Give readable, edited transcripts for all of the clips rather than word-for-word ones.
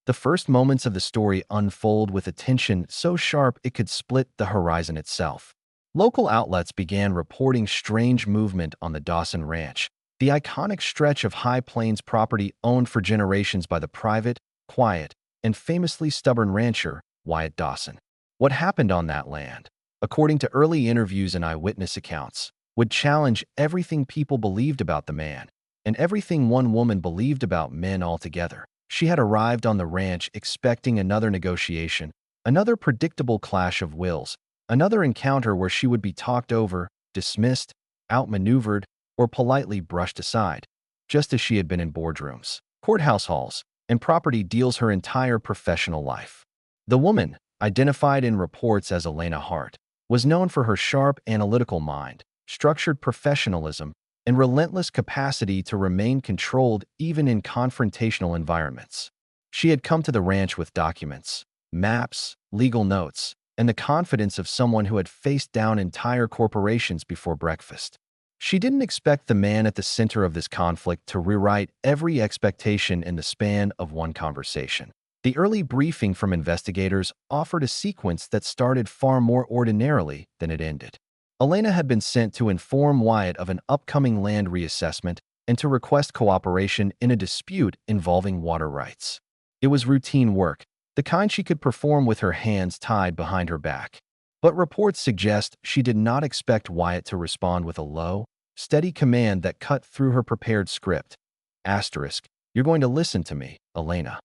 The first moments of the story unfold with a tension so sharp it could split the horizon itself. Local outlets began reporting strange movement on the Dawson Ranch, the iconic stretch of high plains property owned for generations by the private, quiet, and famously stubborn rancher Wyatt Dawson. What happened on that land, according to early interviews and eyewitness accounts, would challenge everything people believed about the man and everything one woman believed about men altogether. She had arrived on the ranch expecting another negotiation, another predictable clash of wills, another encounter where she would be talked over, dismissed, outmaneuvered, or politely brushed aside, just as she had been in boardrooms, courthouse halls, and property deals her entire professional life. The woman, identified in reports as Elena Hart, was known for her sharp analytical mind, structured professionalism, and relentless capacity to remain controlled even in confrontational environments. She had come to the ranch with documents, maps, legal notes, and the confidence of someone who had faced down entire corporations before breakfast. She didn't expect the man at the center of this conflict to rewrite every expectation in the span of one conversation. The early briefing from investigators offered a sequence that started far more ordinarily than it ended. Elena had been sent to inform Wyatt of an upcoming land reassessment and to request cooperation in a dispute involving water rights. It was routine work, the kind she could perform with her hands tied behind her back. But reports suggest she did not expect Wyatt to respond with a low, steady command that cut through her prepared script. Asterisk, you're going to listen to me, Elena.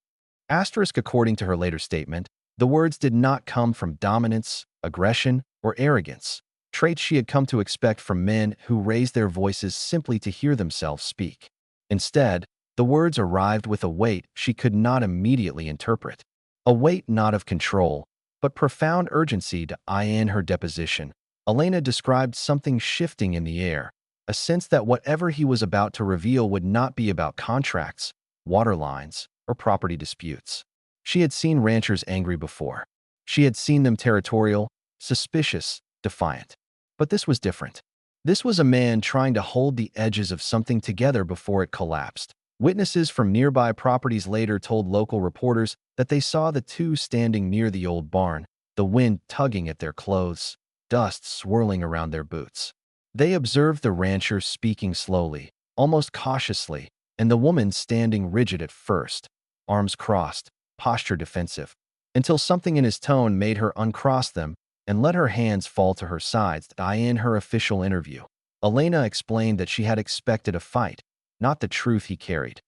Asterisk, according to her later statement, the words did not come from dominance, aggression, or arrogance, traits she had come to expect from men who raised their voices simply to hear themselves speak. Instead, the words arrived with a weight she could not immediately interpret. A weight not of control, but profound urgency. To in her deposition, Elena described something shifting in the air, a sense that whatever he was about to reveal would not be about contracts, water lines, or property disputes. She had seen ranchers angry before. She had seen them territorial, suspicious, defiant. But this was different. This was a man trying to hold the edges of something together before it collapsed. Witnesses from nearby properties later told local reporters that they saw the two standing near the old barn, the wind tugging at their clothes, dust swirling around their boots. They observed the rancher speaking slowly, almost cautiously, and the woman standing rigid at first, arms crossed, posture defensive, until something in his tone made her uncross them and let her hands fall to her sides. In her official interview, Elena explained that she had expected a fight, not the truth he carried.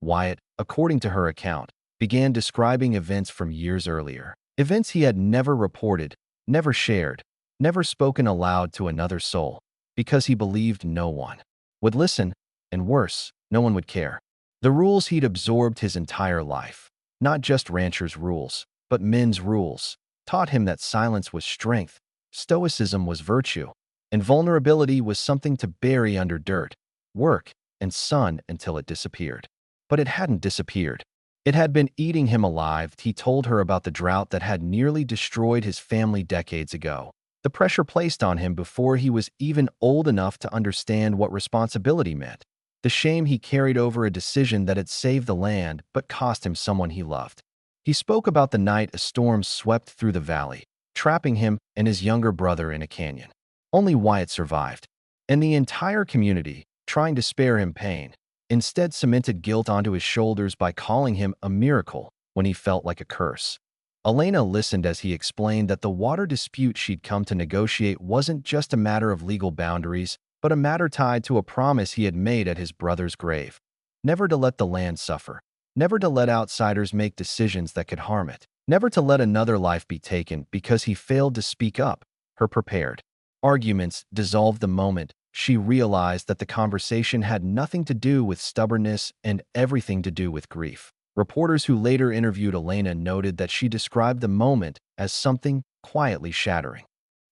Wyatt, according to her account, began describing events from years earlier, events he had never reported, never shared, never spoken aloud to another soul, because he believed no one would listen, and worse, no one would care. The rules he'd absorbed his entire life, not just ranchers' rules, but men's rules, taught him that silence was strength, stoicism was virtue, and vulnerability was something to bury under dirt, work, and sun until it disappeared. But it hadn't disappeared. It had been eating him alive. He told her about the drought that had nearly destroyed his family decades ago, the pressure placed on him before he was even old enough to understand what responsibility meant, the shame he carried over a decision that had saved the land but cost him someone he loved. He spoke about the night a storm swept through the valley, trapping him and his younger brother in a canyon. Only Wyatt survived, and the entire community, trying to spare him pain, instead cemented guilt onto his shoulders by calling him a miracle when he felt like a curse. Elena listened as he explained that the water dispute she'd come to negotiate wasn't just a matter of legal boundaries, but a matter tied to a promise he had made at his brother's grave. Never to let the land suffer. Never to let outsiders make decisions that could harm it. Never to let another life be taken because he failed to speak up. Her prepared arguments dissolved the moment she realized that the conversation had nothing to do with stubbornness and everything to do with grief. Reporters who later interviewed Elena noted that she described the moment as something quietly shattering.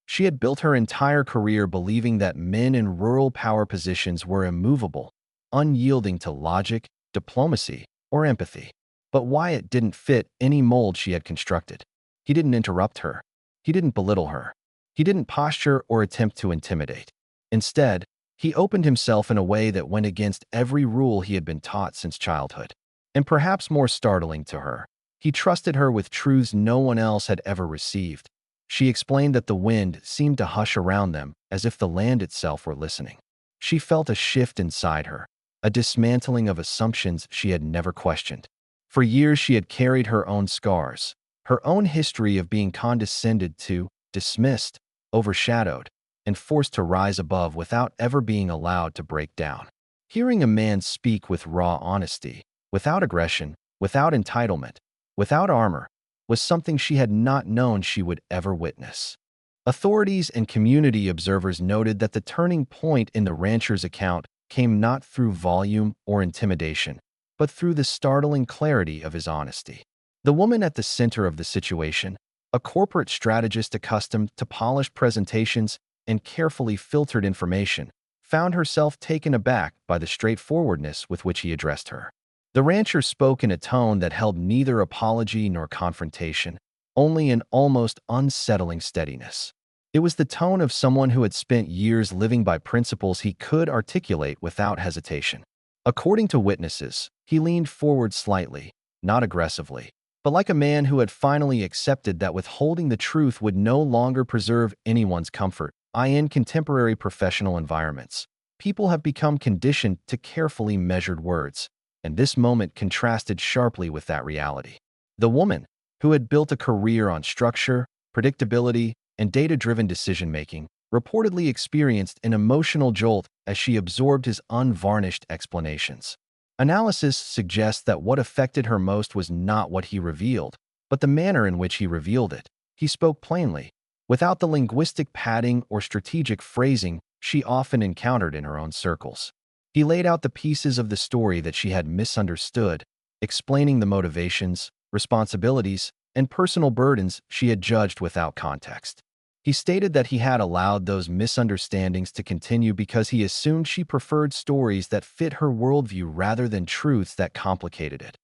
She had built her entire career believing that men in rural power positions were immovable, unyielding to logic, diplomacy, or empathy. But Wyatt didn't fit any mold she had constructed. He didn't interrupt her. He didn't belittle her. He didn't posture or attempt to intimidate. Instead, he opened himself in a way that went against every rule he had been taught since childhood. And perhaps more startling to her, He trusted her with truths no one else had ever received. She explained that the wind seemed to hush around them as if the land itself were listening. She felt a shift inside her, a dismantling of assumptions she had never questioned. For years she had carried her own scars, her own history of being condescended to, dismissed, overshadowed, and forced to rise above without ever being allowed to break down. Hearing a man speak with raw honesty, without aggression, without entitlement, without armor, was something she had not known she would ever witness. Authorities and community observers noted that the turning point in the rancher's account came not through volume or intimidation, but through the startling clarity of his honesty. The woman at the center of the situation, a corporate strategist accustomed to polished presentations and carefully filtered information, found herself taken aback by the straightforwardness with which he addressed her. The rancher spoke in a tone that held neither apology nor confrontation, only an almost unsettling steadiness. It was the tone of someone who had spent years living by principles he could articulate without hesitation. According to witnesses, he leaned forward slightly, not aggressively, but like a man who had finally accepted that withholding the truth would no longer preserve anyone's comfort. In contemporary professional environments, people have become conditioned to carefully measured words, and this moment contrasted sharply with that reality. The woman, who had built a career on structure, predictability, and data-driven decision-making, reportedly experienced an emotional jolt as she absorbed his unvarnished explanations. Analysis suggests that what affected her most was not what he revealed, but the manner in which he revealed it. He spoke plainly, without the linguistic padding or strategic phrasing she often encountered in her own circles. He laid out the pieces of the story that she had misunderstood, explaining the motivations, responsibilities, and personal burdens she had judged without context. He stated that he had allowed those misunderstandings to continue because he assumed she preferred stories that fit her worldview rather than truths that complicated it.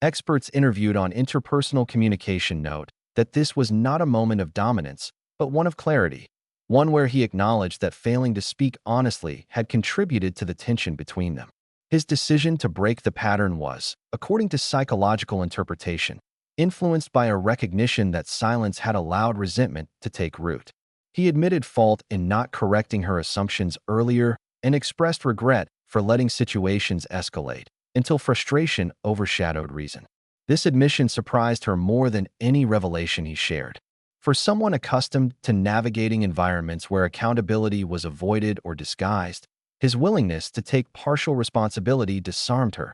Experts interviewed on interpersonal communication note that this was not a moment of dominance, but one of clarity, one where he acknowledged that failing to speak honestly had contributed to the tension between them. His decision to break the pattern was, according to psychological interpretation, influenced by a recognition that silence had allowed resentment to take root. He admitted fault in not correcting her assumptions earlier and expressed regret for letting situations escalate until frustration overshadowed reason. This admission surprised her more than any revelation he shared. For someone accustomed to navigating environments where accountability was avoided or disguised, his willingness to take partial responsibility disarmed her.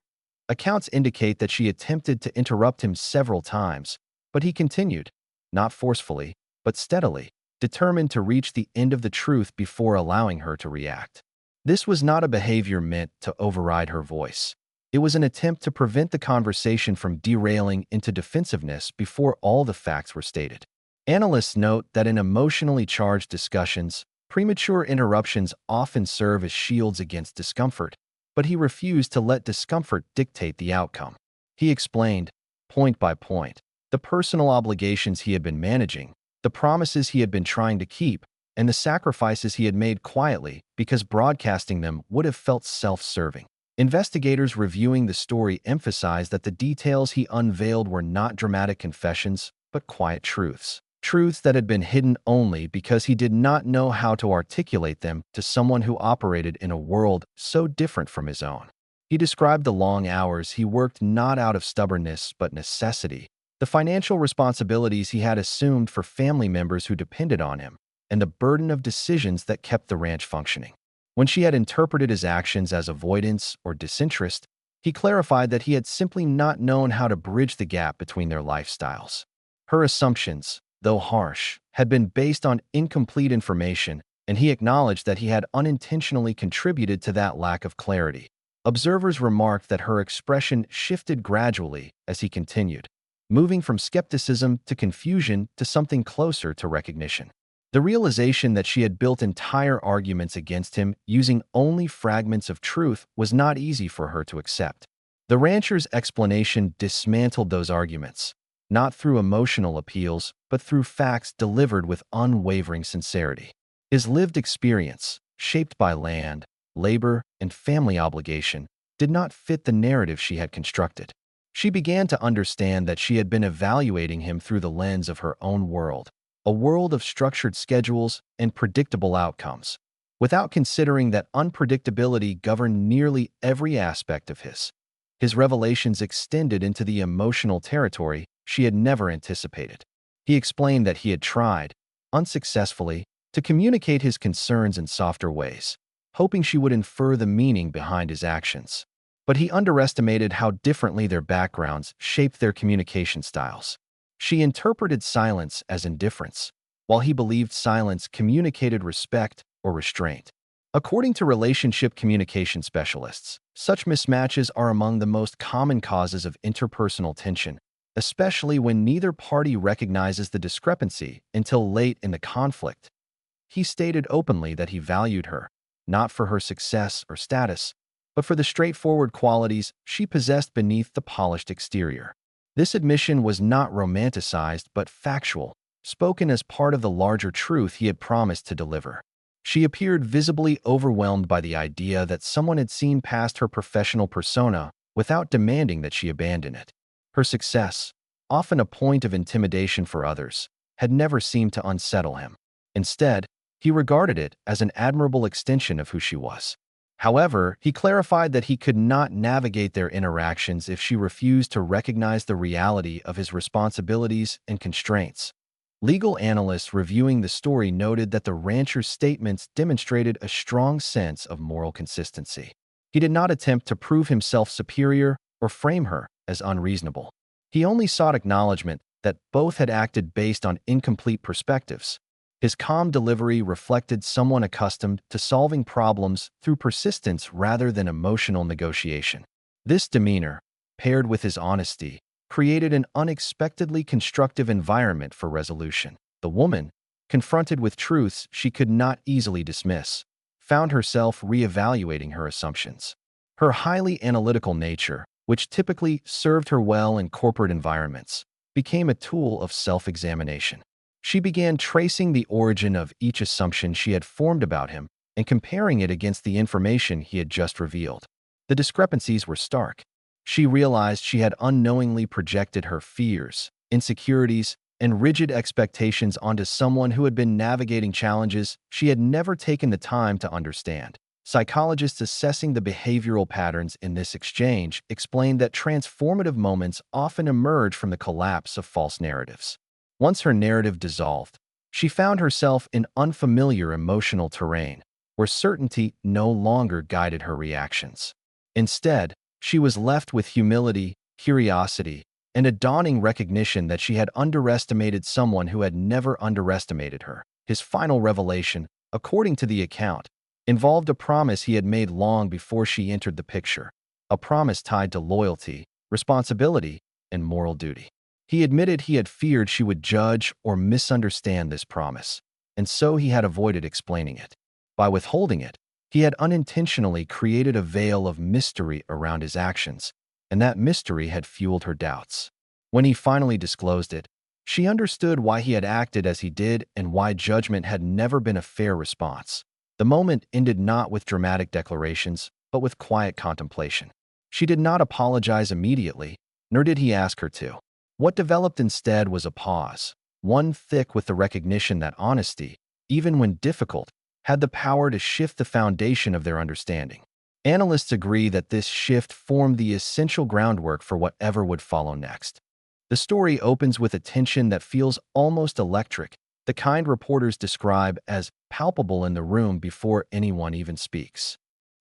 Accounts indicate that she attempted to interrupt him several times, but he continued, not forcefully, but steadily, determined to reach the end of the truth before allowing her to react. This was not a behavior meant to override her voice. It was an attempt to prevent the conversation from derailing into defensiveness before all the facts were stated. Analysts note that in emotionally charged discussions, premature interruptions often serve as shields against discomfort, but he refused to let discomfort dictate the outcome. He explained, point by point, the personal obligations he had been managing, the promises he had been trying to keep, and the sacrifices he had made quietly because broadcasting them would have felt self-serving. Investigators reviewing the story emphasized that the details he unveiled were not dramatic confessions, but quiet truths. Truths that had been hidden only because he did not know how to articulate them to someone who operated in a world so different from his own. He described the long hours he worked not out of stubbornness but necessity, the financial responsibilities he had assumed for family members who depended on him, and the burden of decisions that kept the ranch functioning. When she had interpreted his actions as avoidance or disinterest, he clarified that he had simply not known how to bridge the gap between their lifestyles. Her assumptions, though harsh, had been based on incomplete information, and he acknowledged that he had unintentionally contributed to that lack of clarity. Observers remarked that her expression shifted gradually as he continued, moving from skepticism to confusion to something closer to recognition. The realization that she had built entire arguments against him using only fragments of truth was not easy for her to accept. The rancher's explanation dismantled those arguments, not through emotional appeals, but through facts delivered with unwavering sincerity. His lived experience, shaped by land, labor, and family obligation, did not fit the narrative she had constructed. She began to understand that she had been evaluating him through the lens of her own world, a world of structured schedules and predictable outcomes, without considering that unpredictability governed nearly every aspect of his. His revelations extended into the emotional territory she had never anticipated. He explained that he had tried, unsuccessfully, to communicate his concerns in softer ways, hoping she would infer the meaning behind his actions. But he underestimated how differently their backgrounds shaped their communication styles. She interpreted silence as indifference, while he believed silence communicated respect or restraint. According to relationship communication specialists, such mismatches are among the most common causes of interpersonal tension, especially when neither party recognizes the discrepancy until late in the conflict. He stated openly that he valued her, not for her success or status, but for the straightforward qualities she possessed beneath the polished exterior. This admission was not romanticized but factual, spoken as part of the larger truth he had promised to deliver. She appeared visibly overwhelmed by the idea that someone had seen past her professional persona without demanding that she abandon it. Her success, often a point of intimidation for others, had never seemed to unsettle him. Instead, he regarded it as an admirable extension of who she was. However, he clarified that he could not navigate their interactions if she refused to recognize the reality of his responsibilities and constraints. Legal analysts reviewing the story noted that the rancher's statements demonstrated a strong sense of moral consistency. He did not attempt to prove himself superior or frame her as unreasonable. He only sought acknowledgement that both had acted based on incomplete perspectives. His calm delivery reflected someone accustomed to solving problems through persistence rather than emotional negotiation. This demeanor, paired with his honesty, created an unexpectedly constructive environment for resolution. The woman, confronted with truths she could not easily dismiss, found herself reevaluating her assumptions. Her highly analytical nature, which typically served her well in corporate environments, became a tool of self-examination. She began tracing the origin of each assumption she had formed about him and comparing it against the information he had just revealed. The discrepancies were stark. She realized she had unknowingly projected her fears, insecurities, and rigid expectations onto someone who had been navigating challenges she had never taken the time to understand. Psychologists assessing the behavioral patterns in this exchange explained that transformative moments often emerge from the collapse of false narratives. Once her narrative dissolved, she found herself in unfamiliar emotional terrain, where certainty no longer guided her reactions. Instead, she was left with humility, curiosity, and a dawning recognition that she had underestimated someone who had never underestimated her. His final revelation, according to the account, involved a promise he had made long before she entered the picture, a promise tied to loyalty, responsibility, and moral duty. He admitted he had feared she would judge or misunderstand this promise, and so he had avoided explaining it. By withholding it, he had unintentionally created a veil of mystery around his actions, and that mystery had fueled her doubts. When he finally disclosed it, she understood why he had acted as he did and why judgment had never been a fair response. The moment ended not with dramatic declarations, but with quiet contemplation. She did not apologize immediately, nor did he ask her to. What developed instead was a pause, one thick with the recognition that honesty, even when difficult, had the power to shift the foundation of their understanding. Analysts agree that this shift formed the essential groundwork for whatever would follow next. The story opens with a tension that feels almost electric, the kind reporters describe as palpable in the room before anyone even speaks.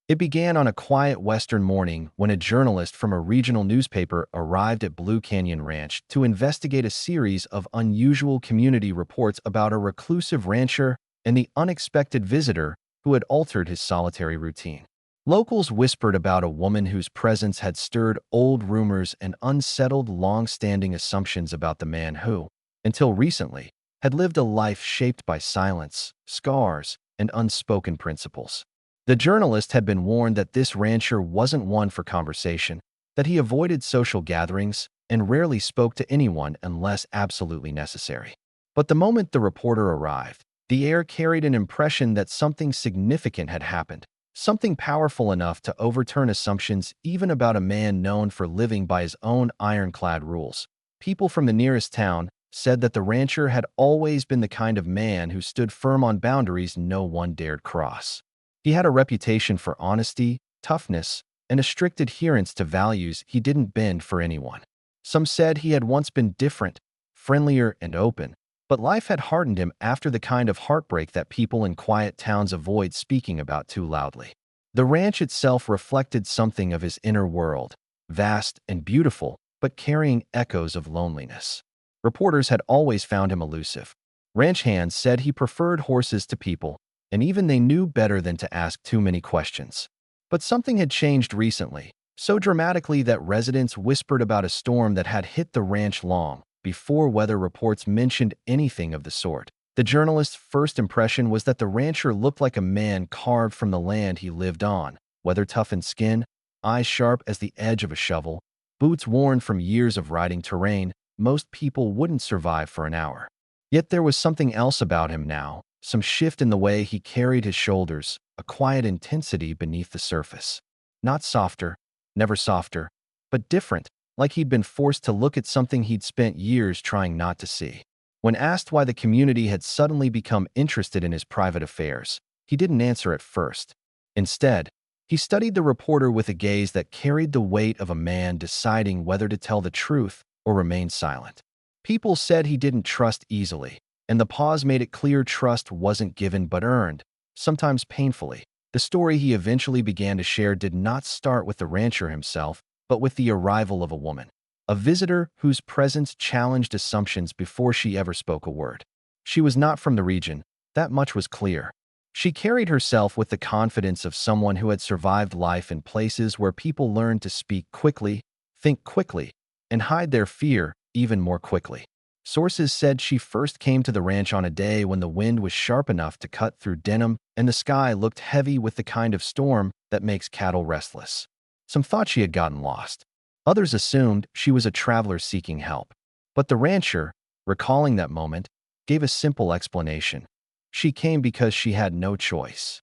It began on a quiet western morning when a journalist from a regional newspaper arrived at Blue Canyon Ranch to investigate a series of unusual community reports about a reclusive rancher and the unexpected visitor who had altered his solitary routine. Locals whispered about a woman whose presence had stirred old rumors and unsettled long-standing assumptions about the man who, until recently, had lived a life shaped by silence, scars, and unspoken principles. The journalist had been warned that this rancher wasn't one for conversation, that he avoided social gatherings and rarely spoke to anyone unless absolutely necessary. But the moment the reporter arrived, the air carried an impression that something significant had happened. something powerful enough to overturn assumptions even about a man known for living by his own ironclad rules. People from the nearest town said that the rancher had always been the kind of man who stood firm on boundaries no one dared cross. He had a reputation for honesty, toughness, and a strict adherence to values he didn't bend for anyone. Some said he had once been different, friendlier, and open, but life had hardened him after the kind of heartbreak that people in quiet towns avoid speaking about too loudly. The ranch itself reflected something of his inner world, vast and beautiful, but carrying echoes of loneliness. Reporters had always found him elusive. Ranch hands said he preferred horses to people, and even they knew better than to ask too many questions. But something had changed recently, so dramatically that residents whispered about a storm that had hit the ranch long before weather reports mentioned anything of the sort. The journalist's first impression was that the rancher looked like a man carved from the land he lived on, weather-toughened skin, eyes sharp as the edge of a shovel, boots worn from years of riding terrain most people wouldn't survive for an hour. Yet there was something else about him now, some shift in the way he carried his shoulders, a quiet intensity beneath the surface. Not softer, never softer, but different, like he'd been forced to look at something he'd spent years trying not to see. When asked why the community had suddenly become interested in his private affairs, he didn't answer at first. Instead, he studied the reporter with a gaze that carried the weight of a man deciding whether to tell the truth or remain silent. People said he didn't trust easily, and the pause made it clear trust wasn't given but earned, sometimes painfully. The story he eventually began to share did not start with the rancher himself, but with the arrival of a woman, a visitor whose presence challenged assumptions before she ever spoke a word. She was not from the region, that much was clear. She carried herself with the confidence of someone who had survived life in places where people learned to speak quickly, think quickly, and hide their fear even more quickly. Sources said she first came to the ranch on a day when the wind was sharp enough to cut through denim and the sky looked heavy with the kind of storm that makes cattle restless. Some thought she had gotten lost. Others assumed she was a traveler seeking help. But the rancher, recalling that moment, gave a simple explanation. She came because she had no choice.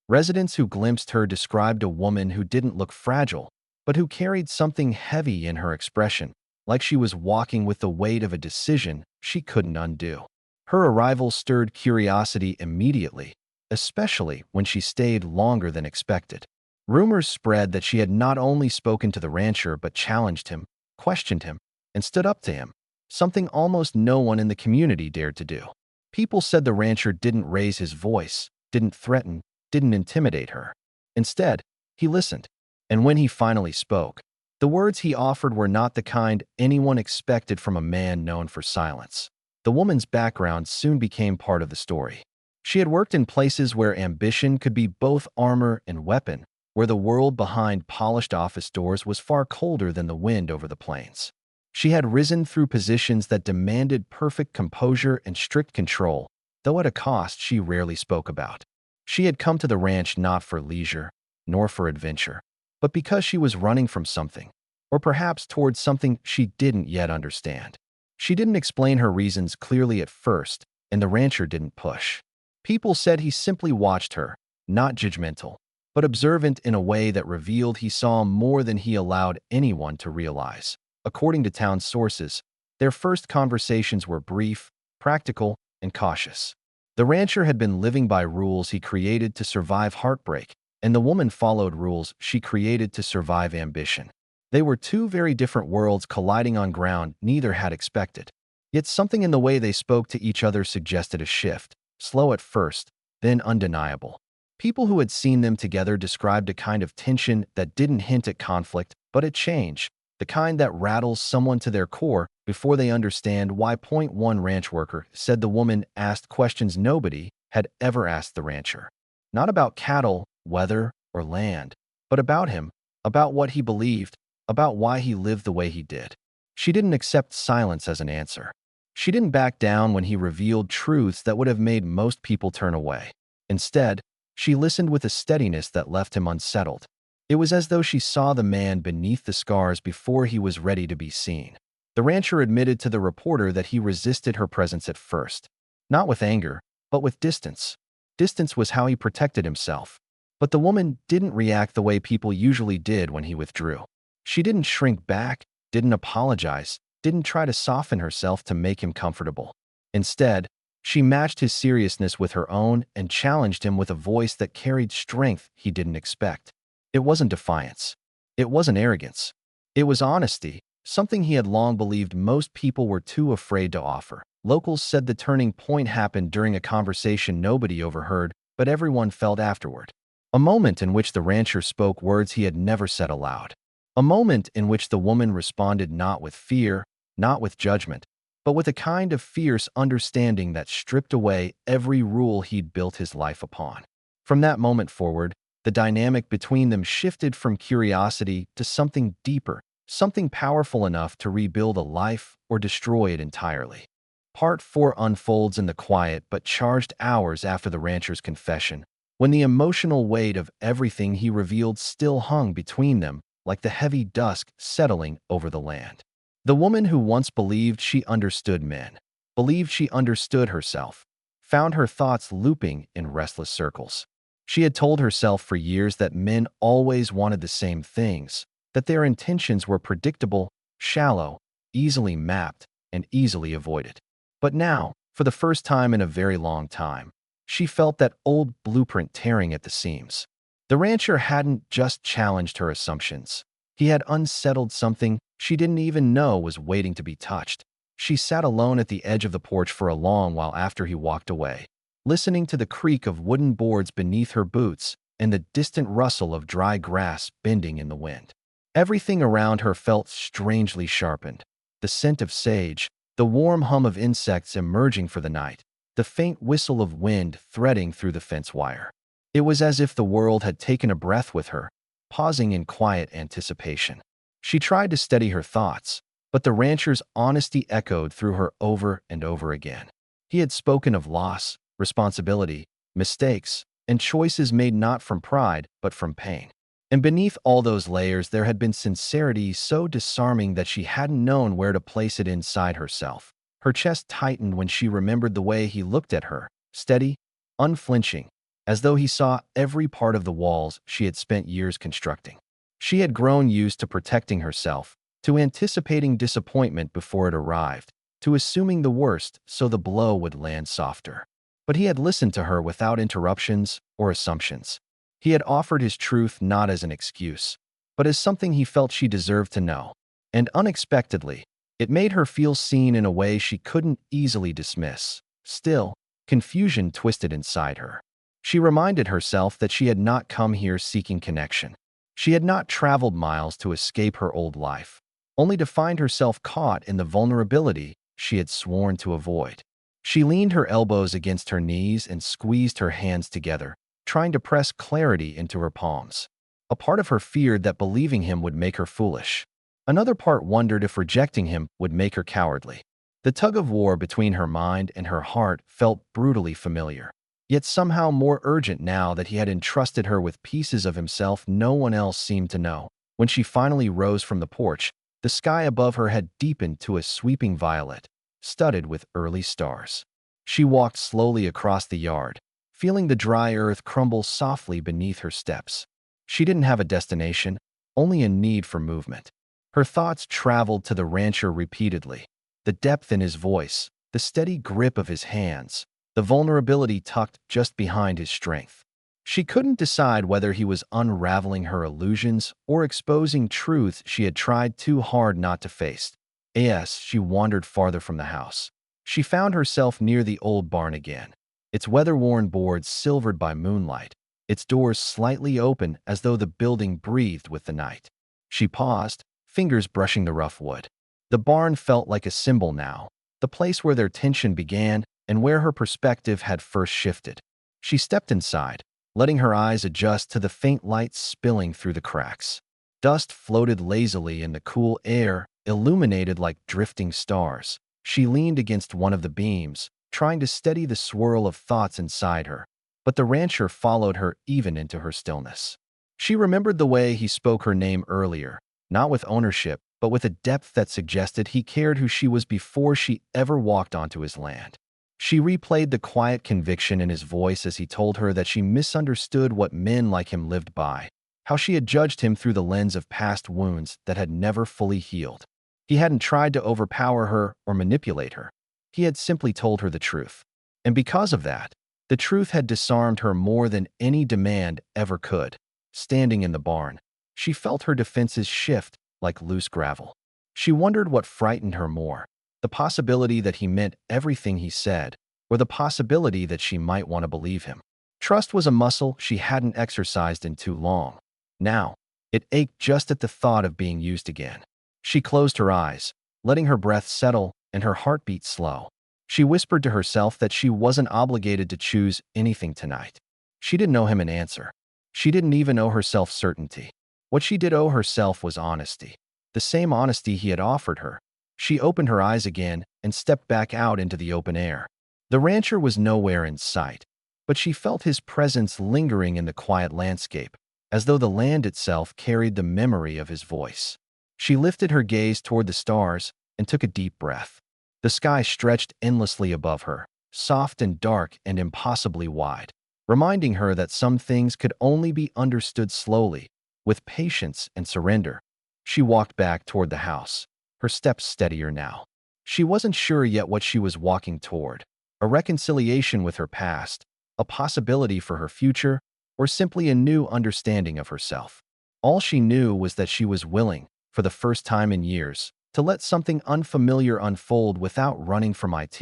Residents who glimpsed her described a woman who didn't look fragile, but who carried something heavy in her expression, like she was walking with the weight of a decision she couldn't undo. Her arrival stirred curiosity immediately, especially when she stayed longer than expected. Rumors spread that she had not only spoken to the rancher but challenged him, questioned him, and stood up to him, something almost no one in the community dared to do. People said the rancher didn't raise his voice, didn't threaten, didn't intimidate her. Instead, he listened, and when he finally spoke, the words he offered were not the kind anyone expected from a man known for silence. The woman's background soon became part of the story. She had worked in places where ambition could be both armor and weapon, where the world behind polished office doors was far colder than the wind over the plains. She had risen through positions that demanded perfect composure and strict control, though at a cost she rarely spoke about. She had come to the ranch not for leisure, nor for adventure, but because she was running from something, or perhaps towards something she didn't yet understand. She didn't explain her reasons clearly at first, and the rancher didn't push. People said he simply watched her, not judgmental, but observant in a way that revealed he saw more than he allowed anyone to realize. According to town sources, their first conversations were brief, practical, and cautious. The rancher had been living by rules he created to survive heartbreak, and the woman followed rules she created to survive ambition. They were two very different worlds colliding on ground neither had expected. Yet something in the way they spoke to each other suggested a shift, slow at first, then undeniable. People who had seen them together described a kind of tension that didn't hint at conflict, but at change, the kind that rattles someone to their core before they understand why. One ranch worker said the woman asked questions nobody had ever asked the rancher. Not about cattle, weather, or land, but about him, about what he believed, about why he lived the way he did. She didn't accept silence as an answer. She didn't back down when he revealed truths that would have made most people turn away. Instead, she listened with a steadiness that left him unsettled. It was as though she saw the man beneath the scars before he was ready to be seen. The rancher admitted to the reporter that he resisted her presence at first. Not with anger, but with distance. Distance was how he protected himself. But the woman didn't react the way people usually did when he withdrew. She didn't shrink back, didn't apologize, didn't try to soften herself to make him comfortable. Instead, she matched his seriousness with her own and challenged him with a voice that carried strength he didn't expect. It wasn't defiance. It wasn't arrogance. It was honesty, something he had long believed most people were too afraid to offer. Locals said the turning point happened during a conversation nobody overheard, but everyone felt afterward. A moment in which the rancher spoke words he had never said aloud. A moment in which the woman responded not with fear, not with judgment, but with a kind of fierce understanding that stripped away every rule he'd built his life upon. From that moment forward, the dynamic between them shifted from curiosity to something deeper, something powerful enough to rebuild a life or destroy it entirely. Part 4 unfolds in the quiet but charged hours after the rancher's confession, when the emotional weight of everything he revealed still hung between them like the heavy dusk settling over the land. The woman who once believed she understood men, believed she understood herself, found her thoughts looping in restless circles. She had told herself for years that men always wanted the same things, that their intentions were predictable, shallow, easily mapped, and easily avoided. But now, for the first time in a very long time, she felt that old blueprint tearing at the seams. The rancher hadn't just challenged her assumptions. He had unsettled something she didn't even know was waiting to be touched. She sat alone at the edge of the porch for a long while after he walked away, listening to the creak of wooden boards beneath her boots and the distant rustle of dry grass bending in the wind. Everything around her felt strangely sharpened. The scent of sage, the warm hum of insects emerging for the night, the faint whistle of wind threading through the fence wire. It was as if the world had taken a breath with her, pausing in quiet anticipation. She tried to steady her thoughts, but the rancher's honesty echoed through her over and over again. He had spoken of loss, responsibility, mistakes, and choices made not from pride but from pain. And beneath all those layers there had been sincerity so disarming that she hadn't known where to place it inside herself. Her chest tightened when she remembered the way he looked at her, steady, unflinching, as though he saw every part of the walls she had spent years constructing. She had grown used to protecting herself, to anticipating disappointment before it arrived, to assuming the worst so the blow would land softer. But he had listened to her without interruptions or assumptions. He had offered his truth not as an excuse, but as something he felt she deserved to know. And unexpectedly, it made her feel seen in a way she couldn't easily dismiss. Still, confusion twisted inside her. She reminded herself that she had not come here seeking connection. She had not traveled miles to escape her old life, only to find herself caught in the vulnerability she had sworn to avoid. She leaned her elbows against her knees and squeezed her hands together, trying to press clarity into her palms. A part of her feared that believing him would make her foolish. Another part wondered if rejecting him would make her cowardly. The tug-of-war between her mind and her heart felt brutally familiar, yet somehow more urgent now that he had entrusted her with pieces of himself no one else seemed to know. When she finally rose from the porch, the sky above her had deepened to a sweeping violet, studded with early stars. She walked slowly across the yard, feeling the dry earth crumble softly beneath her steps. She didn't have a destination, only a need for movement. Her thoughts traveled to the rancher repeatedly, the depth in his voice, the steady grip of his hands, the vulnerability tucked just behind his strength. She couldn't decide whether he was unraveling her illusions or exposing truths she had tried too hard not to face. As she wandered farther from the house, she found herself near the old barn again, its weather-worn boards silvered by moonlight, its doors slightly open as though the building breathed with the night. She paused, fingers brushing the rough wood. The barn felt like a symbol now, the place where their tension began and where her perspective had first shifted. She stepped inside, letting her eyes adjust to the faint light spilling through the cracks. Dust floated lazily in the cool air, illuminated like drifting stars. She leaned against one of the beams, trying to steady the swirl of thoughts inside her, but the rancher followed her even into her stillness. She remembered the way he spoke her name earlier, not with ownership, but with a depth that suggested he cared who she was before she ever walked onto his land. She replayed the quiet conviction in his voice as he told her that she misunderstood what men like him lived by, how she had judged him through the lens of past wounds that had never fully healed. He hadn't tried to overpower her or manipulate her. He had simply told her the truth. And because of that, the truth had disarmed her more than any demand ever could. Standing in the barn, she felt her defenses shift like loose gravel. She wondered what frightened her more, the possibility that he meant everything he said, or the possibility that she might want to believe him. Trust was a muscle she hadn't exercised in too long. Now, it ached just at the thought of being used again. She closed her eyes, letting her breath settle and her heartbeat slow. She whispered to herself that she wasn't obligated to choose anything tonight. She didn't owe him an answer. She didn't even owe herself certainty. What she did owe herself was honesty, the same honesty he had offered her. She opened her eyes again and stepped back out into the open air. The rancher was nowhere in sight, but she felt his presence lingering in the quiet landscape, as though the land itself carried the memory of his voice. She lifted her gaze toward the stars and took a deep breath. The sky stretched endlessly above her, soft and dark and impossibly wide, reminding her that some things could only be understood slowly, with patience and surrender. She walked back toward the house, her steps steadier now. She wasn't sure yet what she was walking toward, a reconciliation with her past, a possibility for her future, or simply a new understanding of herself. All she knew was that she was willing, for the first time in years, to let something unfamiliar unfold without running from it.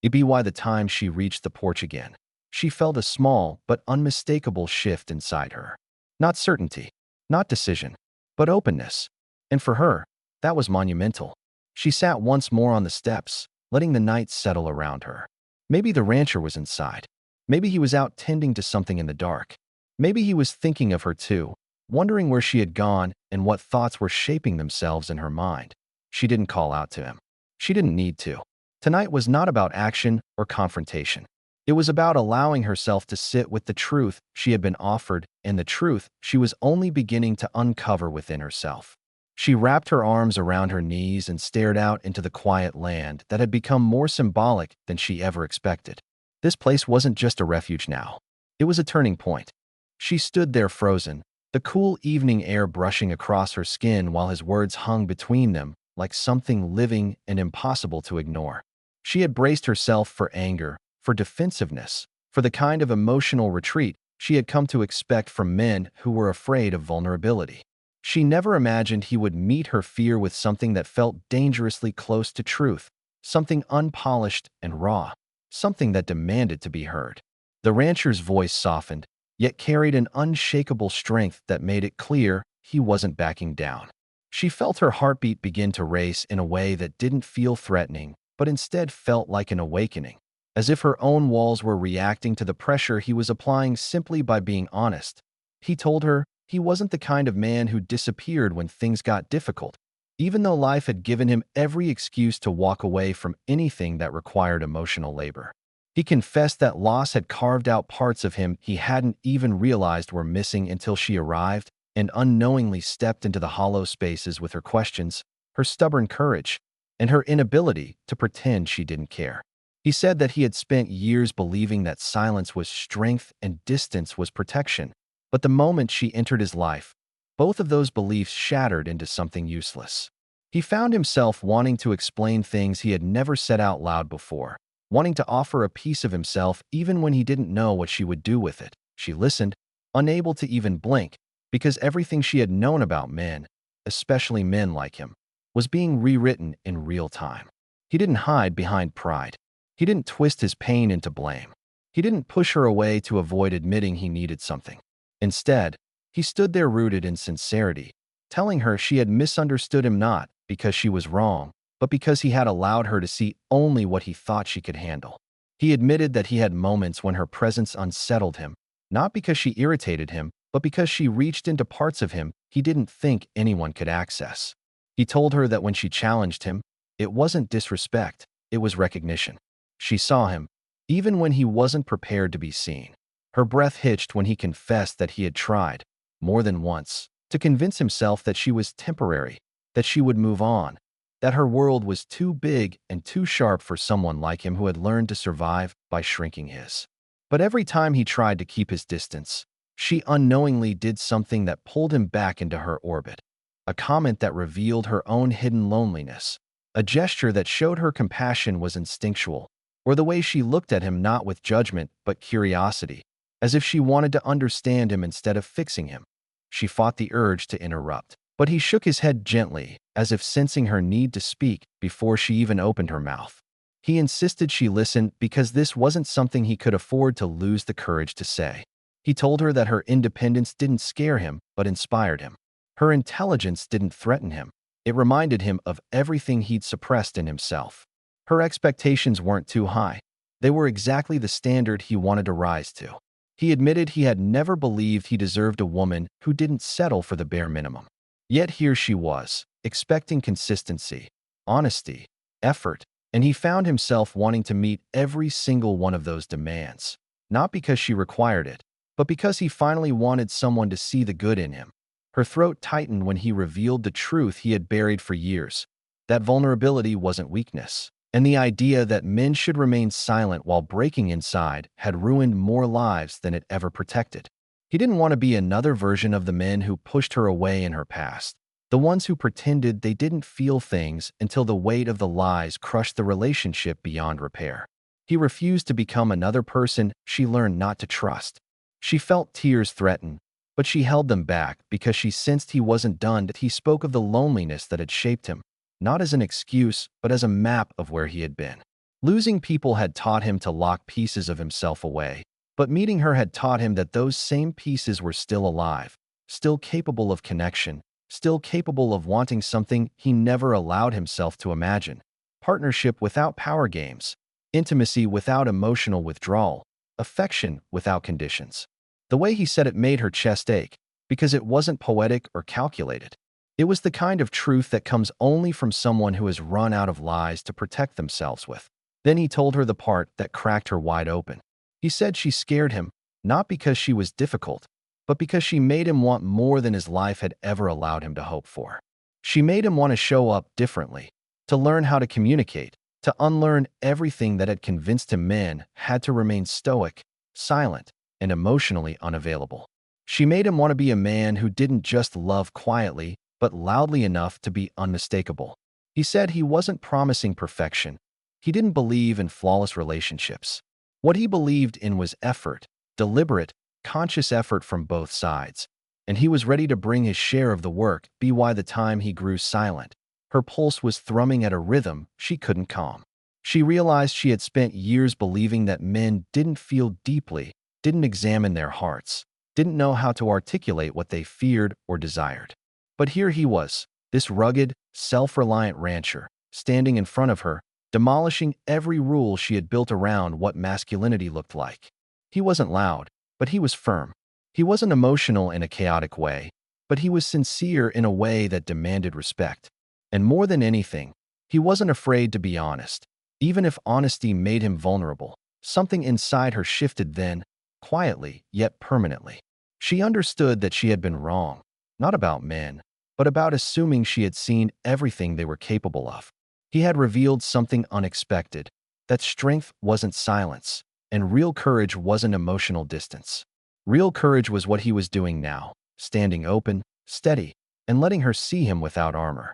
It'd be why the time she reached the porch again, she felt a small but unmistakable shift inside her. Not certainty, not decision, but openness. And for her, that was monumental. She sat once more on the steps, letting the night settle around her. Maybe the rancher was inside. Maybe he was out tending to something in the dark. Maybe he was thinking of her too, wondering where she had gone and what thoughts were shaping themselves in her mind. She didn't call out to him. She didn't need to. Tonight was not about action or confrontation. It was about allowing herself to sit with the truth she had been offered and the truth she was only beginning to uncover within herself. She wrapped her arms around her knees and stared out into the quiet land that had become more symbolic than she ever expected. This place wasn't just a refuge now. It was a turning point. She stood there frozen, the cool evening air brushing across her skin while his words hung between them like something living and impossible to ignore. She had braced herself for anger, for defensiveness, for the kind of emotional retreat she had come to expect from men who were afraid of vulnerability. She never imagined he would meet her fear with something that felt dangerously close to truth, something unpolished and raw, something that demanded to be heard. The rancher's voice softened, yet carried an unshakable strength that made it clear he wasn't backing down. She felt her heartbeat begin to race in a way that didn't feel threatening, but instead felt like an awakening, as if her own walls were reacting to the pressure he was applying simply by being honest. He told her he wasn't the kind of man who disappeared when things got difficult, even though life had given him every excuse to walk away from anything that required emotional labor. He confessed that loss had carved out parts of him he hadn't even realized were missing until she arrived and unknowingly stepped into the hollow spaces with her questions, her stubborn courage, and her inability to pretend she didn't care. He said that he had spent years believing that silence was strength and distance was protection, but the moment she entered his life, both of those beliefs shattered into something useless. He found himself wanting to explain things he had never said out loud before, wanting to offer a piece of himself even when he didn't know what she would do with it. She listened, unable to even blink, because everything she had known about men, especially men like him, was being rewritten in real time. He didn't hide behind pride. He didn't twist his pain into blame. He didn't push her away to avoid admitting he needed something. Instead, he stood there rooted in sincerity, telling her she had misunderstood him not because she was wrong, but because he had allowed her to see only what he thought she could handle. He admitted that he had moments when her presence unsettled him, not because she irritated him, but because she reached into parts of him he didn't think anyone could access. He told her that when she challenged him, it wasn't disrespect, it was recognition. She saw him, even when he wasn't prepared to be seen. Her breath hitched when he confessed that he had tried, more than once, to convince himself that she was temporary, that she would move on, that her world was too big and too sharp for someone like him who had learned to survive by shrinking his. But every time he tried to keep his distance, she unknowingly did something that pulled him back into her orbit. A comment that revealed her own hidden loneliness, a gesture that showed her compassion was instinctual, or the way she looked at him not with judgment but curiosity, as if she wanted to understand him instead of fixing him. She fought the urge to interrupt, but he shook his head gently, as if sensing her need to speak before she even opened her mouth. He insisted she listen because this wasn't something he could afford to lose the courage to say. He told her that her independence didn't scare him but inspired him. Her intelligence didn't threaten him. It reminded him of everything he'd suppressed in himself. Her expectations weren't too high. They were exactly the standard he wanted to rise to. He admitted he had never believed he deserved a woman who didn't settle for the bare minimum. Yet here she was, expecting consistency, honesty, effort, and he found himself wanting to meet every single one of those demands, not because she required it, but because he finally wanted someone to see the good in him. Her throat tightened when he revealed the truth he had buried for years. That vulnerability wasn't weakness, and the idea that men should remain silent while breaking inside had ruined more lives than it ever protected. He didn't want to be another version of the men who pushed her away in her past, the ones who pretended they didn't feel things until the weight of the lies crushed the relationship beyond repair. He refused to become another person she learned not to trust. She felt tears threaten, but she held them back because she sensed he wasn't done. He spoke of the loneliness that had shaped him, not as an excuse, but as a map of where he had been. Losing people had taught him to lock pieces of himself away, but meeting her had taught him that those same pieces were still alive, still capable of connection, still capable of wanting something he never allowed himself to imagine. Partnership without power games, intimacy without emotional withdrawal, affection without conditions. The way he said it made her chest ache, because it wasn't poetic or calculated. It was the kind of truth that comes only from someone who has run out of lies to protect themselves with. Then he told her the part that cracked her wide open. He said she scared him, not because she was difficult, but because she made him want more than his life had ever allowed him to hope for. She made him want to show up differently, to learn how to communicate, to unlearn everything that had convinced him men had to remain stoic, silent, and emotionally unavailable. She made him want to be a man who didn't just love quietly, but loudly enough to be unmistakable. He said he wasn't promising perfection. He didn't believe in flawless relationships. What he believed in was effort, deliberate, conscious effort from both sides, and he was ready to bring his share of the work. By the time he grew silent, her pulse was thrumming at a rhythm she couldn't calm. She realized she had spent years believing that men didn't feel deeply, didn't examine their hearts, didn't know how to articulate what they feared or desired. But here he was, this rugged, self-reliant rancher, standing in front of her, demolishing every rule she had built around what masculinity looked like. He wasn't loud, but he was firm. He wasn't emotional in a chaotic way, but he was sincere in a way that demanded respect. And more than anything, he wasn't afraid to be honest, even if honesty made him vulnerable. Something inside her shifted then, quietly yet permanently. She understood that she had been wrong, not about men, but about assuming she had seen everything they were capable of. He had revealed something unexpected, that strength wasn't silence, and real courage wasn't emotional distance. Real courage was what he was doing now, standing open, steady, and letting her see him without armor.